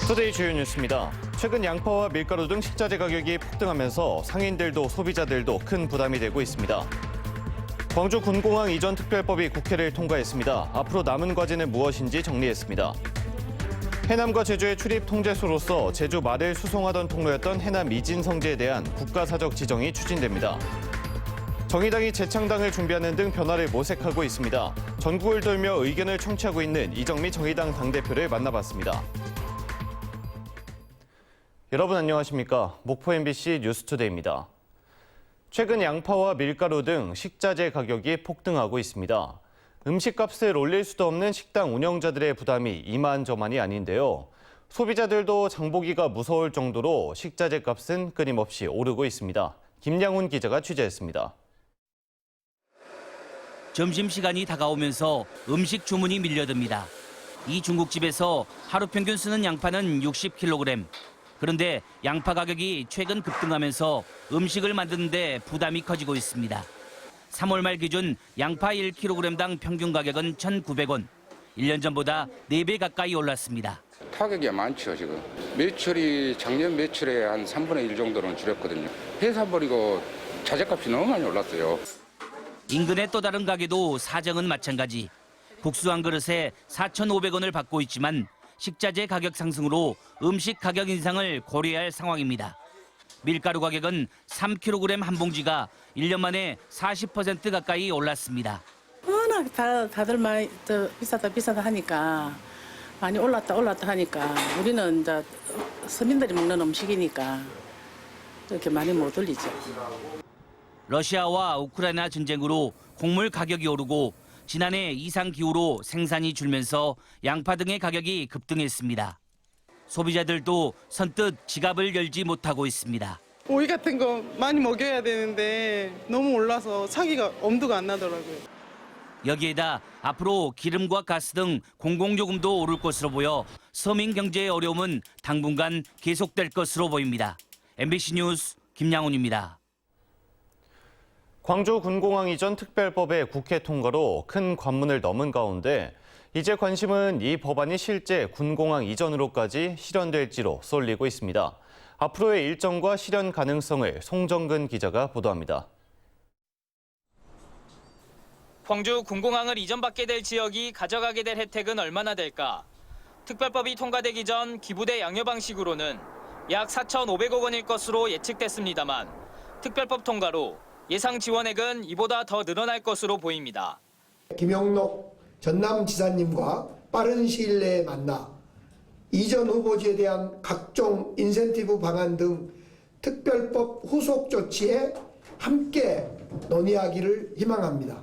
투데이 주요 뉴스입니다. 최근 양파와 밀가루 등 식자재 가격이 폭등하면서 상인들도 소비자들도 큰 부담이 되고 있습니다. 광주 군공항 이전 특별법이 국회를 통과했습니다. 앞으로 남은 과제는 무엇인지 정리했습니다. 해남과 제주의 출입 통제소로서 제주 말을 수송하던 통로였던 해남 이진성지에 대한 국가사적 지정이 추진됩니다. 정의당이 재창당을 준비하는 등 변화를 모색하고 있습니다. 전국을 돌며 의견을 청취하고 있는 이정미 정의당 당대표를 만나봤습니다. 여러분 안녕하십니까? 목포 MBC 뉴스투데이입니다. 최근 양파와 밀가루 등 식자재 가격이 폭등하고 있습니다. 음식값을 올릴 수도 없는 식당 운영자들의 부담이 이만저만이 아닌데요. 소비자들도 장보기가 무서울 정도로 식자재 값은 끊임없이 오르고 있습니다. 김양훈 기자가 취재했습니다. 점심시간이 다가오면서 음식 주문이 밀려듭니다. 이 중국집에서 하루 평균 쓰는 양파는 60kg. 그런데 양파 가격이 최근 급등하면서 음식을 만드는 데 부담이 커지고 있습니다. 3월 말 기준 양파 1kg당 평균 가격은 1,900원. 1년 전보다 4배 가까이 올랐습니다. 타격이 많죠, 지금. 매출이 작년 매출의 한 3분의 1 정도는 줄였거든요. 회사 버리고 자재값이 너무 많이 올랐어요. 인근의 또 다른 가게도 사정은 마찬가지. 국수 한 그릇에 4,500원을 받고 있지만 식자재 가격 상승으로 음식 가격 인상을 고려해야 할 상황입니다. 밀가루 가격은 3kg 한 봉지가 1년 만에 40% 가까이 올랐습니다. 워낙 다들 많이 비싸다 하니까 많이 올랐다 하니까 우리는 이제 서민들이 먹는 음식이니까 그렇게 많이 못 올리죠. 러시아와 우크라이나 전쟁으로 곡물 가격이 오르고 지난해 이상기후로 생산이 줄면서 양파 등의 가격이 급등했습니다. 소비자들도 선뜻 지갑을 열지 못하고 있습니다. 오이 같은 거 많이 먹여야 되는데 너무 올라서 사기가 엄두가 안 나더라고요. 여기에다 앞으로 기름과 가스 등 공공요금도 오를 것으로 보여 서민 경제의 어려움은 당분간 계속될 것으로 보입니다. MBC 뉴스 김양훈입니다. 광주 군공항 이전 특별법의 국회 통과로 큰 관문을 넘은 가운데 이제 관심은 이 법안이 실제 군공항 이전으로까지 실현될지로 쏠리고 있습니다. 앞으로의 일정과 실현 가능성을 송정근 기자가 보도합니다. 광주 군공항을 이전받게 될 지역이 가져가게 될 혜택은 얼마나 될까? 특별법이 통과되기 전 기부대 양여 방식으로는 약 4,500억 원일 것으로 예측됐습니다만 특별법 통과로 예상 지원액은 이보다 더 늘어날 것으로 보입니다. 김영록 전남지사님과 빠른 시일 내에 만나 이전 후보지에 대한 각종 인센티브 방안 등 특별법 후속 조치에 함께 논의하기를 희망합니다.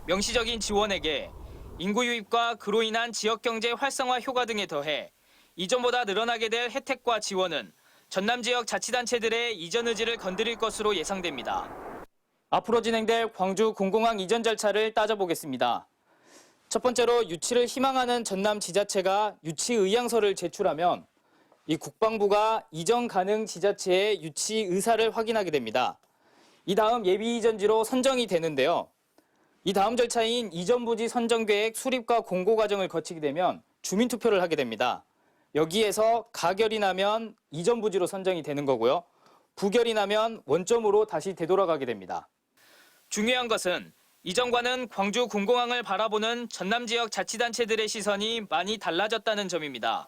명시적인 지원액에 인구 유입과 그로 인한 지역 경제 활성화 효과 등에 더해 이전보다 늘어나게 될 혜택과 지원은 전남 지역 자치단체들의 이전 의지를 건드릴 것으로 예상됩니다. 앞으로 진행될 광주 군공항 이전 절차를 따져보겠습니다. 첫 번째로 유치를 희망하는 전남 지자체가 유치 의향서를 제출하면 이 국방부가 이전 가능 지자체의 유치 의사를 확인하게 됩니다. 이 다음 예비 이전지로 선정이 되는데요. 이 다음 절차인 이전 부지 선정 계획 수립과 공고 과정을 거치게 되면 주민 투표를 하게 됩니다. 여기에서 가결이 나면 이전 부지로 선정이 되는 거고요. 부결이 나면 원점으로 다시 되돌아가게 됩니다. 중요한 것은 이전과는 광주 군공항을 바라보는 전남 지역 자치단체들의 시선이 많이 달라졌다는 점입니다.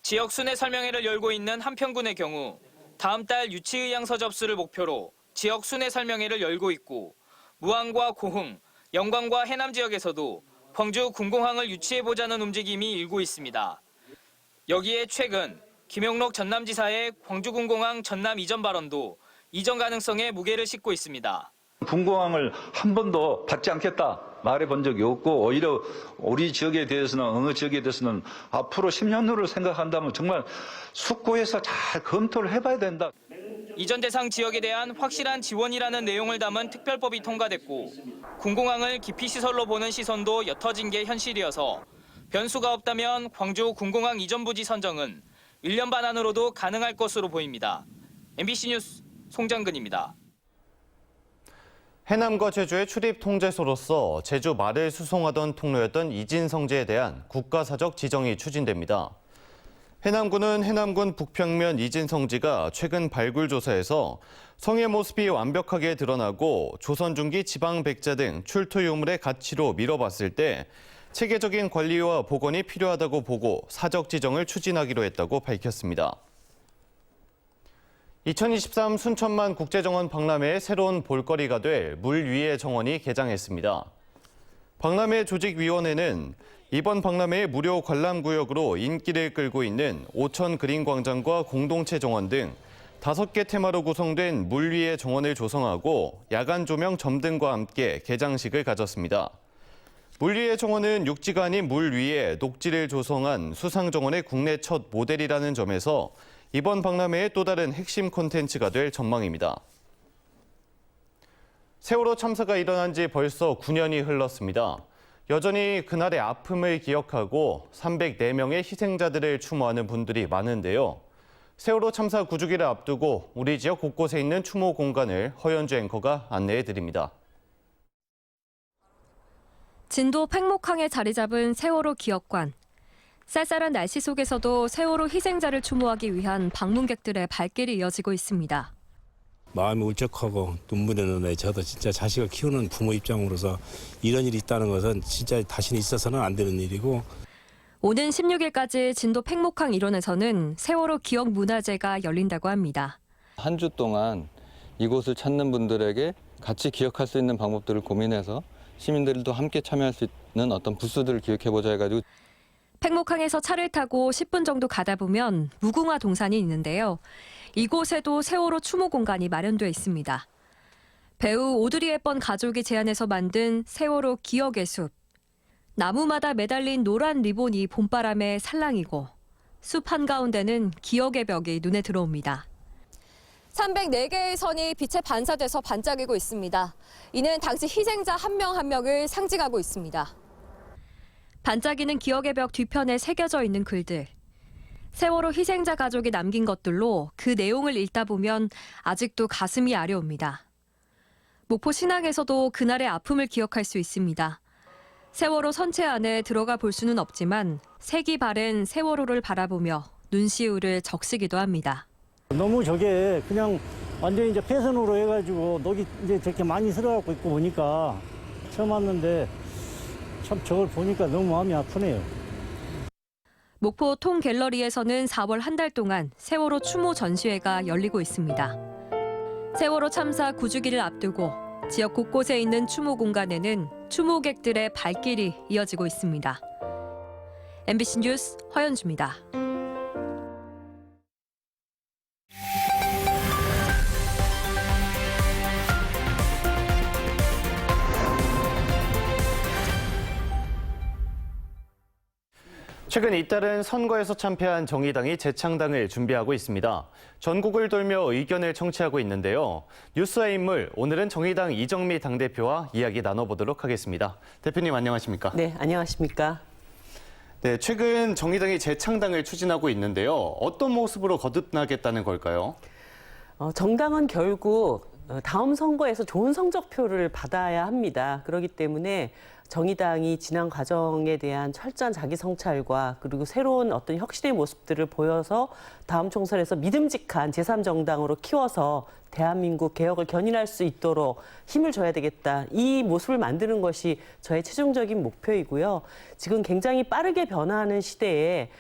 지역 순회 설명회를 열고 있는 한평군의 경우 다음 달 유치 의향서 접수를 목표로 지역 순회 설명회를 열고 있고 무안과 고흥, 영광과 해남 지역에서도 광주 군공항을 유치해보자는 움직임이 일고 있습니다. 여기에 최근 김영록 전남지사의 광주군공항 전남 이전 발언도 이전 가능성에 무게를 싣고 있습니다. 군공항을 한 번도 받지 않겠다 말해본 적이 없고 오히려 우리 지역에 대해서는 어느 지역에 대해서는 앞으로 10년 후를 생각한다면 정말 숙고해서 잘 검토를 해봐야 된다. 이전 대상 지역에 대한 확실한 지원이라는 내용을 담은 특별법이 통과됐고 군공항을 기피시설로 보는 시선도 옅어진 게 현실이어서 변수가 없다면 광주 군공항 이전 부지 선정은 1년 반 안으로도 가능할 것으로 보입니다. MBC 뉴스 송정근입니다. 해남과 제주의 출입 통제소로서 제주 말을 수송하던 통로였던 이진성지에 대한 국가사적 지정이 추진됩니다. 해남군은 해남군 북평면 이진성지가 최근 발굴 조사에서 성의 모습이 완벽하게 드러나고 조선 중기 지방 백자 등 출토 유물의 가치로 미뤄봤을 때 체계적인 관리와 복원이 필요하다고 보고 사적 지정을 추진하기로 했다고 밝혔습니다. 2023 순천만 국제정원 박람회의 새로운 볼거리가 될 물 위의 정원이 개장했습니다. 박람회 조직위원회는 이번 박람회의 무료 관람구역으로 인기를 끌고 있는 오천 그린광장과 공동체 정원 등 5개 테마로 구성된 물 위의 정원을 조성하고 야간 조명 점등과 함께 개장식을 가졌습니다. 물 위의 정원은 육지가 아닌 물 위에 녹지를 조성한 수상 정원의 국내 첫 모델이라는 점에서 이번 박람회의 또 다른 핵심 콘텐츠가 될 전망입니다. 세월호 참사가 일어난 지 벌써 9년이 흘렀습니다. 여전히 그날의 아픔을 기억하고 304명의 희생자들을 추모하는 분들이 많은데요. 세월호 참사 9주기를 앞두고 우리 지역 곳곳에 있는 추모 공간을 허연주 앵커가 안내해 드립니다. 진도 팽목항에 자리 잡은 세월호 기억관. 쌀쌀한 날씨 속에서도 세월호 희생자를 추모하기 위한 방문객들의 발길이 이어지고 있습니다. 마음이 울적하고 눈물이 나네. 저도 진짜 자식을 키우는 부모 입장으로서 이런 일이 있다는 것은 진짜 다시는 있어서는 안 되는 일이고. 오는 16일까지 진도 팽목항 일원에서는 세월호 기억 문화제가 열린다고 합니다. 한 주 동안 이곳을 찾는 분들에게 같이 기억할 수 있는 방법들을 고민해서 시민들도 함께 참여할 수 있는 어떤 부스들을 기획해보자 해가지고. 팽목항에서 차를 타고 10분 정도 가다 보면 무궁화 동산이 있는데요. 이곳에도 세월호 추모 공간이 마련되어 있습니다. 배우 오드리 헵번 가족이 제안해서 만든 세월호 기억의 숲. 나무마다 매달린 노란 리본이 봄바람에 살랑이고 숲 한가운데는 기억의 벽이 눈에 들어옵니다. 304개의 선이 빛에 반사돼서 반짝이고 있습니다. 이는 당시 희생자 한 명 한 명을 상징하고 있습니다. 반짝이는 기억의 벽 뒤편에 새겨져 있는 글들. 세월호 희생자 가족이 남긴 것들로 그 내용을 읽다 보면 아직도 가슴이 아려옵니다. 목포 신항에서도 그날의 아픔을 기억할 수 있습니다. 세월호 선체 안에 들어가 볼 수는 없지만 색이 바랜 세월호를 바라보며 눈시울을 적시기도 합니다. 너무 저게 그냥 완전히 이제 폐선으로 해가지고 녹이 이제 저렇게 많이 들어가고 있고 보니까 처음 왔는데 참 저걸 보니까 너무 마음이 아프네요. 목포 통갤러리에서는 4월 한 달 동안 세월호 추모 전시회가 열리고 있습니다. 세월호 참사 9주기를 앞두고 지역 곳곳에 있는 추모 공간에는 추모객들의 발길이 이어지고 있습니다. MBC 뉴스 허연주입니다. 최근 잇따른 선거에서 참패한 정의당이 재창당을 준비하고 있습니다. 전국을 돌며 의견을 청취하고 있는데요. 뉴스의 인물, 오늘은 정의당 이정미 당대표와 이야기 나눠보도록 하겠습니다. 대표님 안녕하십니까? 네, 안녕하십니까? 네, 최근 정의당이 재창당을 추진하고 있는데요. 어떤 모습으로 거듭나겠다는 걸까요? 정당은 결국 다음 선거에서 좋은 성적표를 받아야 합니다. 그렇기 때문에 정의당이 지난 과정에 대한 철저한 자기 성찰과 그리고 새로운 어떤 혁신의 모습들을 보여서 다음 총선에서 믿음직한 제3정당으로 키워서 대한민국 개혁을 견인할 수 있도록 힘을 줘야 되겠다. 이 모습을 만드는 것이 저의 최종적인 목표이고요. 지금 굉장히 빠르게 변화하는 시대에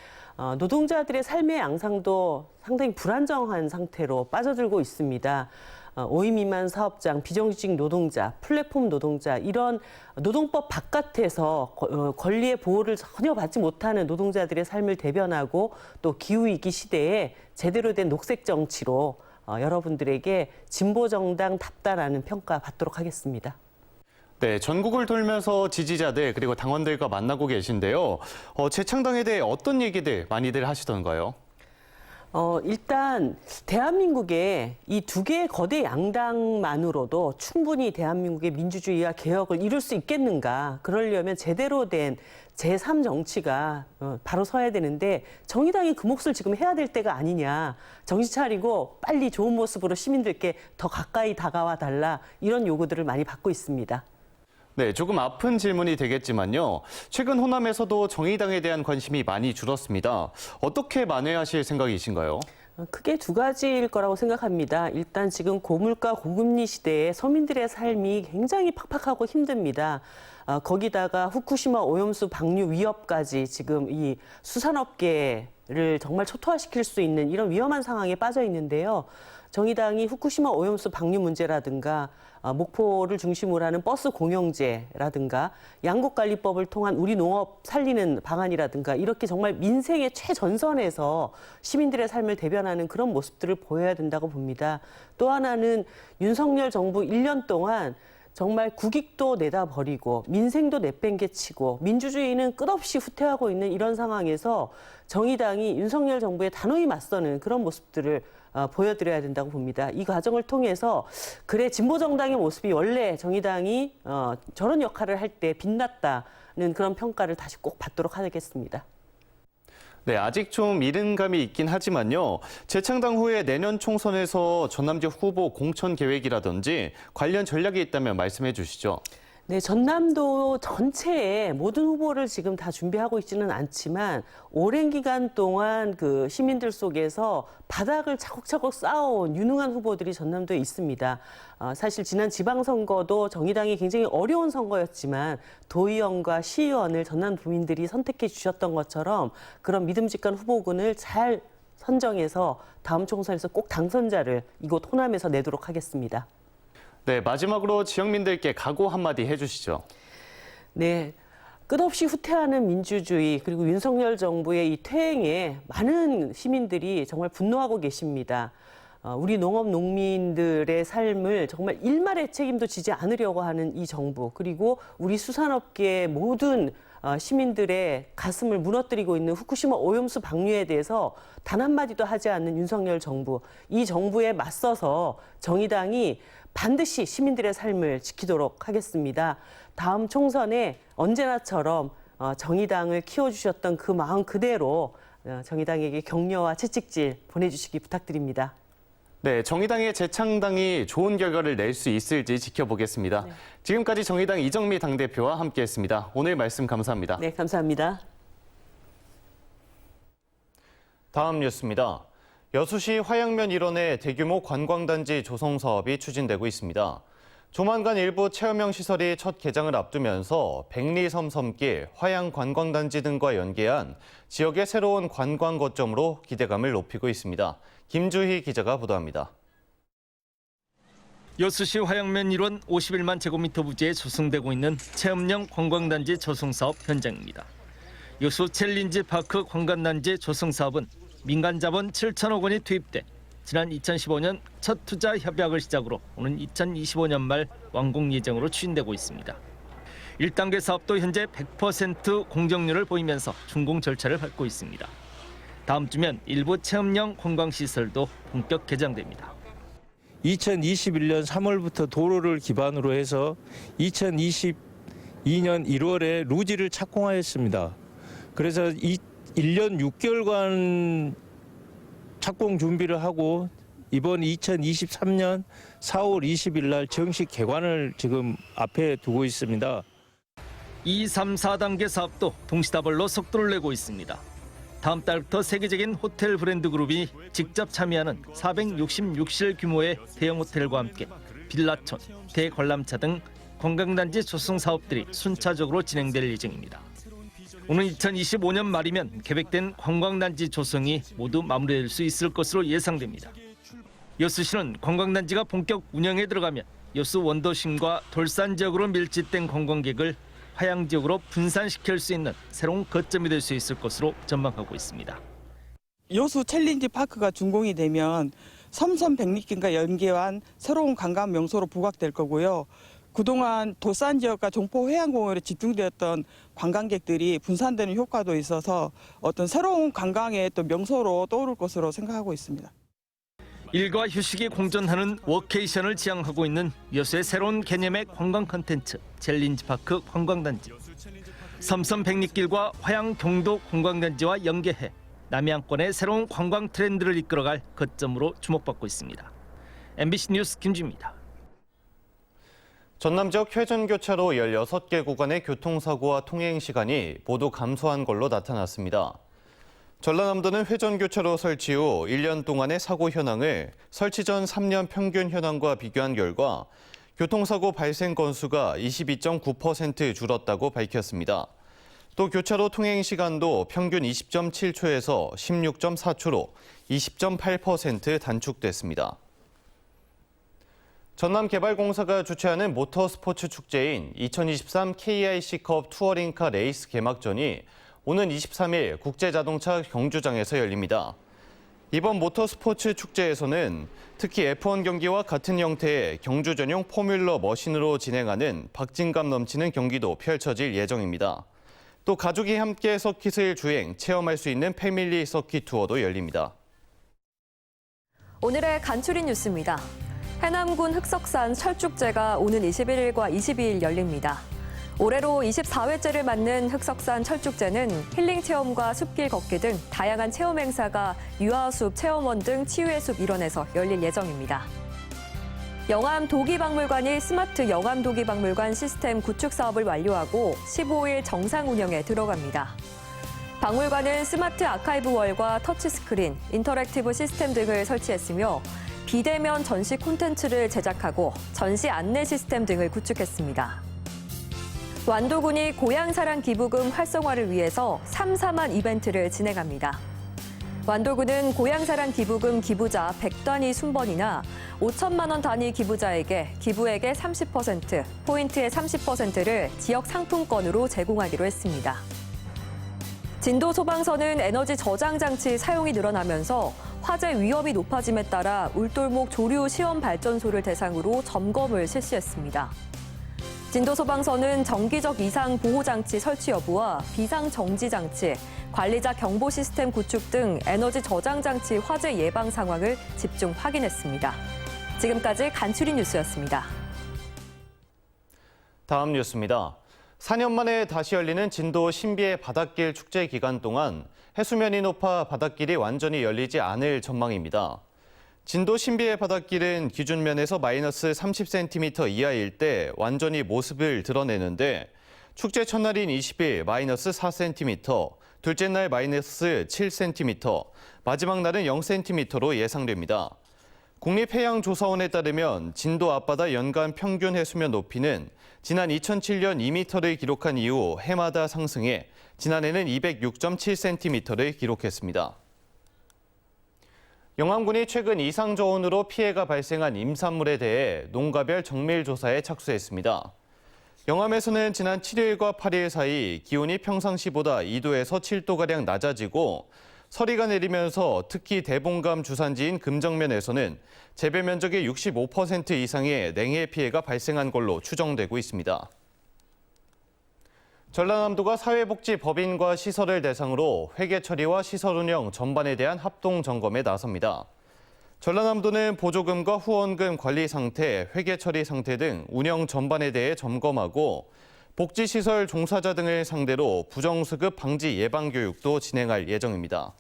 노동자들의 삶의 양상도 상당히 불안정한 상태로 빠져들고 있습니다. 5인 미만 사업장, 비정규직 노동자, 플랫폼 노동자 이런 노동법 바깥에서 권리의 보호를 전혀 받지 못하는 노동자들의 삶을 대변하고 또 기후위기 시대에 제대로 된 녹색 정치로 여러분들에게 진보정당답다라는 평가 받도록 하겠습니다. 네, 전국을 돌면서 지지자들 그리고 당원들과 만나고 계신데요. 재창당에 대해 어떤 얘기들 많이들 하시던가요? 일단 대한민국에 이 두 개의 거대 양당만으로도 충분히 대한민국의 민주주의와 개혁을 이룰 수 있겠는가. 그러려면 제대로 된 제3정치가 바로 서야 되는데 정의당이 그 몫을 지금 해야 될 때가 아니냐. 정신 차리고 빨리 좋은 모습으로 시민들께 더 가까이 다가와 달라. 이런 요구들을 많이 받고 있습니다. 네, 조금 아픈 질문이 되겠지만요. 최근 호남에서도 정의당에 대한 관심이 많이 줄었습니다. 어떻게 만회하실 생각이신가요? 크게 두 가지일 거라고 생각합니다. 일단 지금 고물가 고금리 시대에 서민들의 삶이 굉장히 팍팍하고 힘듭니다. 거기다가 후쿠시마 오염수 방류 위협까지 지금 이 수산업계를 정말 초토화시킬 수 있는 이런 위험한 상황에 빠져 있는데요. 정의당이 후쿠시마 오염수 방류 문제라든가 목포를 중심으로 하는 버스 공영제라든가 양곡관리법을 통한 우리 농업 살리는 방안이라든가 이렇게 정말 민생의 최전선에서 시민들의 삶을 대변하는 그런 모습들을 보여야 된다고 봅니다. 또 하나는 윤석열 정부 1년 동안 정말 국익도 내다버리고 민생도 내팽개치고 민주주의는 끝없이 후퇴하고 있는 이런 상황에서 정의당이 윤석열 정부에 단호히 맞서는 그런 모습들을 보여드려야 된다고 봅니다. 이 과정을 통해서 그래 진보 정당의 모습이 원래 정의당이 저런 역할을 할 때 빛났다는 그런 평가를 다시 꼭 받도록 하겠습니다. 네, 아직 좀 이른 감이 있긴 하지만요. 재창당 후에 내년 총선에서 전남 지역 후보 공천 계획이라든지 관련 전략이 있다면 말씀해 주시죠. 네, 전남도 전체에 모든 후보를 지금 다 준비하고 있지는 않지만 오랜 기간 동안 그 시민들 속에서 바닥을 차곡차곡 쌓아온 유능한 후보들이 전남도에 있습니다. 사실 지난 지방선거도 정의당이 굉장히 어려운 선거였지만 도의원과 시의원을 전남 도민들이 선택해 주셨던 것처럼 그런 믿음직한 후보군을 잘 선정해서 다음 총선에서 꼭 당선자를 이곳 호남에서 내도록 하겠습니다. 네, 마지막으로 지역민들께 각오 한마디 해주시죠. 네, 끝없이 후퇴하는 민주주의 그리고 윤석열 정부의 이 퇴행에 많은 시민들이 정말 분노하고 계십니다. 우리 농업 농민들의 삶을 정말 일말의 책임도 지지 않으려고 하는 이 정부 그리고 우리 수산업계의 모든 시민들의 가슴을 무너뜨리고 있는 후쿠시마 오염수 방류에 대해서 단 한마디도 하지 않는 윤석열 정부, 이 정부에 맞서서 정의당이 반드시 시민들의 삶을 지키도록 하겠습니다. 다음 총선에 언제나처럼 정의당을 키워주셨던 그 마음 그대로 정의당에게 격려와 채찍질 보내주시기 부탁드립니다. 네, 정의당의 재창당이 좋은 결과를 낼 수 있을지 지켜보겠습니다. 네. 지금까지 정의당 이정미 당대표와 함께했습니다. 오늘 말씀 감사합니다. 네, 감사합니다. 다음 뉴스입니다. 여수시 화양면 일원의 대규모 관광단지 조성 사업이 추진되고 있습니다. 조만간 일부 체험형 시설이 첫 개장을 앞두면서 백리섬 섬길, 화양관광단지 등과 연계한 지역의 새로운 관광 거점으로 기대감을 높이고 있습니다. 김주희 기자가 보도합니다. 여수시 화양면 일원 51만 제곱미터 부지에 조성되고 있는 체험형 관광단지 조성 사업 현장입니다. 여수 챌린지 파크 관광단지 조성 사업은 민간 자본 7천억 원이 투입돼 지난 2015년 첫 투자 협약을 시작으로 오는 2025년 말 완공 예정으로 추진되고 있습니다. 1단계 사업도 현재 100% 공정률을 보이면서 준공 절차를 밟고 있습니다. 다음 주면 일부 체험형 관광시설도 본격 개장됩니다. 2021년 3월부터 도로를 기반으로 해서 2022년 1월에 루지를 착공하였습니다. 그래서 1년 6개월간 착공 준비를 하고 이번 2023년 4월 20일 날 정식 개관을 지금 앞에 두고 있습니다. 2, 3, 4단계 사업도 동시다발로 속도를 내고 있습니다. 다음 달부터 세계적인 호텔 브랜드 그룹이 직접 참여하는 466실 규모의 대형 호텔과 함께 빌라촌, 대관람차 등 관광단지 조성 사업들이 순차적으로 진행될 예정입니다. 오는 2025년 말이면 계획된 관광단지 조성이 모두 마무리될 수 있을 것으로 예상됩니다. 여수시는 관광단지가 본격 운영에 들어가면 여수 원도심과 돌산 지역으로 밀집된 관광객을 화양 지역으로 분산시킬 수 있는 새로운 거점이 될 수 있을 것으로 전망하고 있습니다. 여수 챌린지 파크가 준공이 되면 섬선 백리길과 연계한 새로운 관광 명소로 부각될 거고요. 그동안 돌산 지역과 종포 해양공원에 집중되었던 관광객들이 분산되는 효과도 있어서 어떤 새로운 관광의 또 명소로 떠오를 것으로 생각하고 있습니다. 일과 휴식이 공존하는 워케이션을 지향하고 있는 여수의 새로운 개념의 관광 콘텐츠 챌린지파크 관광단지. 섬선 백리길과 화양 경도 관광단지와 연계해 남해안권의 새로운 관광 트렌드를 이끌어갈 거점으로 주목받고 있습니다. MBC 뉴스 김주입니다. 전남 지역 회전교차로 16개 구간의 교통사고와 통행시간이 모두 감소한 걸로 나타났습니다. 전라남도는 회전교차로 설치 후 1년 동안의 사고 현황을 설치 전 3년 평균 현황과 비교한 결과 교통사고 발생 건수가 22.9% 줄었다고 밝혔습니다. 또 교차로 통행시간도 평균 20.7초에서 16.4초로 20.8% 단축됐습니다. 전남개발공사가 주최하는 모터스포츠 축제인 2023 KIC컵 투어링카 레이스 개막전이 오는 23일 국제자동차 경주장에서 열립니다. 이번 모터스포츠 축제에서는 특히 F1 경기와 같은 형태의 경주 전용 포뮬러 머신으로 진행하는 박진감 넘치는 경기도 펼쳐질 예정입니다. 또 가족이 함께 서킷을 주행, 체험할 수 있는 패밀리 서킷 투어도 열립니다. 오늘의 간추린 뉴스입니다. 해남군 흑석산 철축제가 오는 21일과 22일 열립니다. 올해로 24회째를 맞는 흑석산 철축제는 힐링 체험과 숲길 걷기 등 다양한 체험 행사가 유아숲, 체험원 등 치유의 숲 일원에서 열릴 예정입니다. 영암 도기박물관이 스마트 영암 도기박물관 시스템 구축 사업을 완료하고 15일 정상 운영에 들어갑니다. 박물관은 스마트 아카이브월과 터치스크린, 인터랙티브 시스템 등을 설치했으며 비대면 전시 콘텐츠를 제작하고 전시 안내 시스템 등을 구축했습니다. 완도군이 고향사랑 기부금 활성화를 위해서 삼삼한 이벤트를 진행합니다. 완도군은 고향사랑 기부금 기부자 100단위 순번이나 5천만 원 단위 기부자에게 기부액의 30%, 포인트의 30%를 지역 상품권으로 제공하기로 했습니다. 진도 소방서는 에너지 저장 장치 사용이 늘어나면서 화재 위험이 높아짐에 따라 울돌목 조류 시험 발전소를 대상으로 점검을 실시했습니다. 진도 소방서는 정기적 이상 보호 장치 설치 여부와 비상 정지 장치, 관리자 경보 시스템 구축 등 에너지 저장 장치 화재 예방 상황을 집중 확인했습니다. 지금까지 간추린 뉴스였습니다. 다음 뉴스입니다. 4년 만에 다시 열리는 진도 신비의 바닷길 축제 기간 동안 해수면이 높아 바닷길이 완전히 열리지 않을 전망입니다. 진도 신비의 바닷길은 기준면에서 마이너스 30cm 이하일 때 완전히 모습을 드러내는데 축제 첫날인 20일 마이너스 4cm, 둘째 날 마이너스 7cm, 마지막 날은 0cm로 예상됩니다. 국립해양조사원에 따르면 진도 앞바다 연간 평균 해수면 높이는 지난 2007년 2m를 기록한 이후 해마다 상승해 지난해는 206.7cm를 기록했습니다. 영암군이 최근 이상저온으로 피해가 발생한 임산물에 대해 농가별 정밀 조사에 착수했습니다. 영암에서는 지난 7일과 8일 사이 기온이 평상시보다 2도에서 7도가량 낮아지고 서리가 내리면서 특히 대봉감 주산지인 금정면에서는 재배 면적의 65% 이상의 냉해 피해가 발생한 걸로 추정되고 있습니다. 전라남도가 사회복지법인과 시설을 대상으로 회계 처리와 시설 운영 전반에 대한 합동 점검에 나섭니다. 전라남도는 보조금과 후원금 관리 상태, 회계 처리 상태 등 운영 전반에 대해 점검하고 복지시설 종사자 등을 상대로 부정수급 방지 예방 교육도 진행할 예정입니다.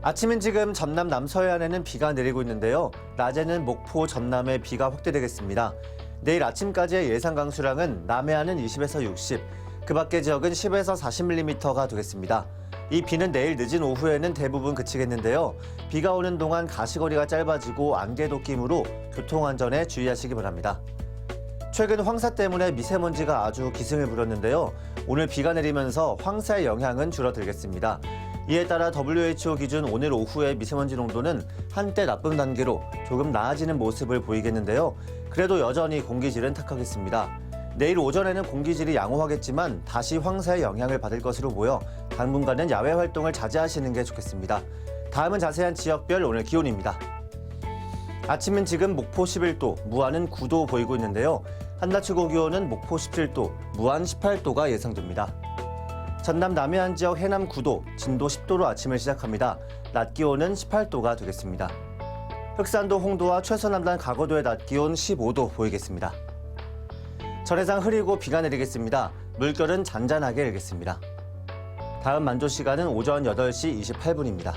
아침은 지금 전남 남서해안에는 비가 내리고 있는데요. 낮에는 목포, 전남에 비가 확대되겠습니다. 내일 아침까지의 예상 강수량은 남해안은 20에서 60, 그 밖의 지역은 10에서 40mm가 되겠습니다. 이 비는 내일 늦은 오후에는 대부분 그치겠는데요. 비가 오는 동안 가시거리가 짧아지고 안개도 끼므로 교통안전에 주의하시기 바랍니다. 최근 황사 때문에 미세먼지가 아주 기승을 부렸는데요. 오늘 비가 내리면서 황사의 영향은 줄어들겠습니다. 이에 따라 WHO 기준 오늘 오후의 미세먼지 농도는 한때 나쁨 단계로 조금 나아지는 모습을 보이겠는데요. 그래도 여전히 공기질은 탁하겠습니다. 내일 오전에는 공기질이 양호하겠지만 다시 황사의 영향을 받을 것으로 보여 당분간은 야외 활동을 자제하시는 게 좋겠습니다. 다음은 자세한 지역별 오늘 기온입니다. 아침은 지금 목포 11도, 무안은 9도 보이고 있는데요. 한낮 최고 기온은 목포 17도, 무안 18도가 예상됩니다. 전남 남해안 지역 해남 9도, 진도 10도로 아침을 시작합니다. 낮 기온은 18도가 되겠습니다. 흑산도 홍도와 최서남단 가거도의 낮 기온 15도 보이겠습니다. 전해상 흐리고 비가 내리겠습니다. 물결은 잔잔하게 일겠습니다. 다음 만조 시간은 오전 8시 28분입니다.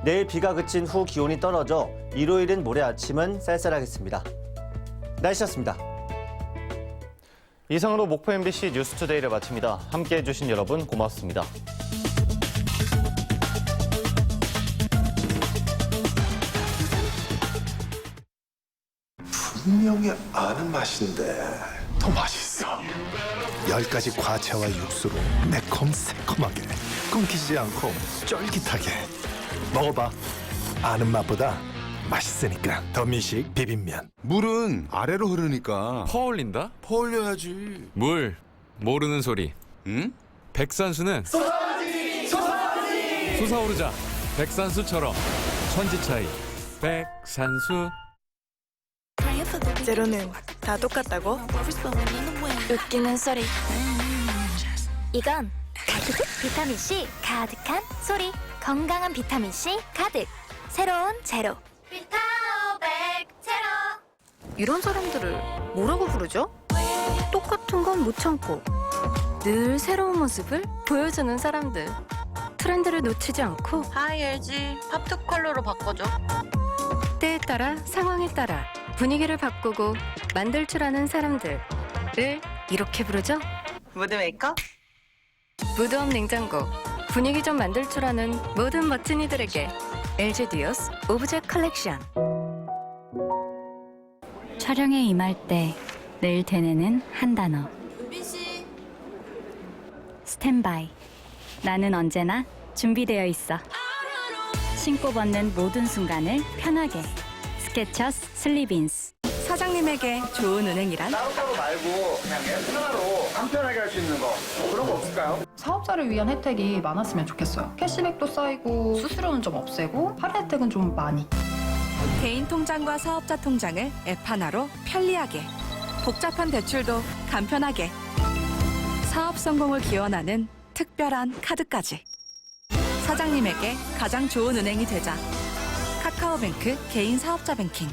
내일 비가 그친 후 기온이 떨어져 일요일은 모레 아침은 쌀쌀하겠습니다. 날씨였습니다. 이상으로 목포 MBC 뉴스투데이를 마칩니다. 함께해 주신 여러분 고맙습니다. 분명히 아는 맛인데 더 맛있어. 10가지 과채와 육수로 매콤 새콤하게 끊기지 않고 쫄깃하게 먹어봐. 아는 맛보다 맛있으니까 더 미식 비빔면. 물은 아래로 흐르니까 퍼올린다? 퍼올려야지. 물 모르는 소리. 응? 백산수는 솟아오르자. 백산수처럼 천지 차이. 백산수. 제로는 다 똑같다고? 웃기는 소리. 이건 비타민C 가득한 소리. 건강한 비타민C 가득. 새로운 제로. 비타오백 제로. 이런 사람들을 뭐라고 부르죠? 똑같은 건 못 참고 늘 새로운 모습을 보여주는 사람들. 트렌드를 놓치지 않고 하이 LG 팝투 컬러로 바꿔줘. 때에 따라 상황에 따라 분위기를 바꾸고 만들 줄 아는 사람들을 이렇게 부르죠? 무드 메이커? 무드업 냉장고. 분위기 좀 만들 줄 아는 모든 멋진이들에게 LG 디오스 오브젝 컬렉션. 촬영에 임할 때 늘 되뇌는 한 단어. 스탠바이. 나는 언제나 준비되어 있어. 신고 벗는 모든 순간을 편하게. 스케쳐스 슬리빈스. 사장님에게 좋은 은행이란? 따로따로 말고 그냥 하나로 간편하게 할 수 있는 거 그런 거 없을까요? 사업자를 위한 혜택이 많았으면 좋겠어요. 캐시백도 쌓이고 수수료는 좀 없애고 할인 혜택은 좀 많이. 개인 통장과 사업자 통장을 앱 하나로 편리하게. 복잡한 대출도 간편하게. 사업 성공을 기원하는 특별한 카드까지. 사장님에게 가장 좋은 은행이 되자. 카카오뱅크 개인 사업자 뱅킹.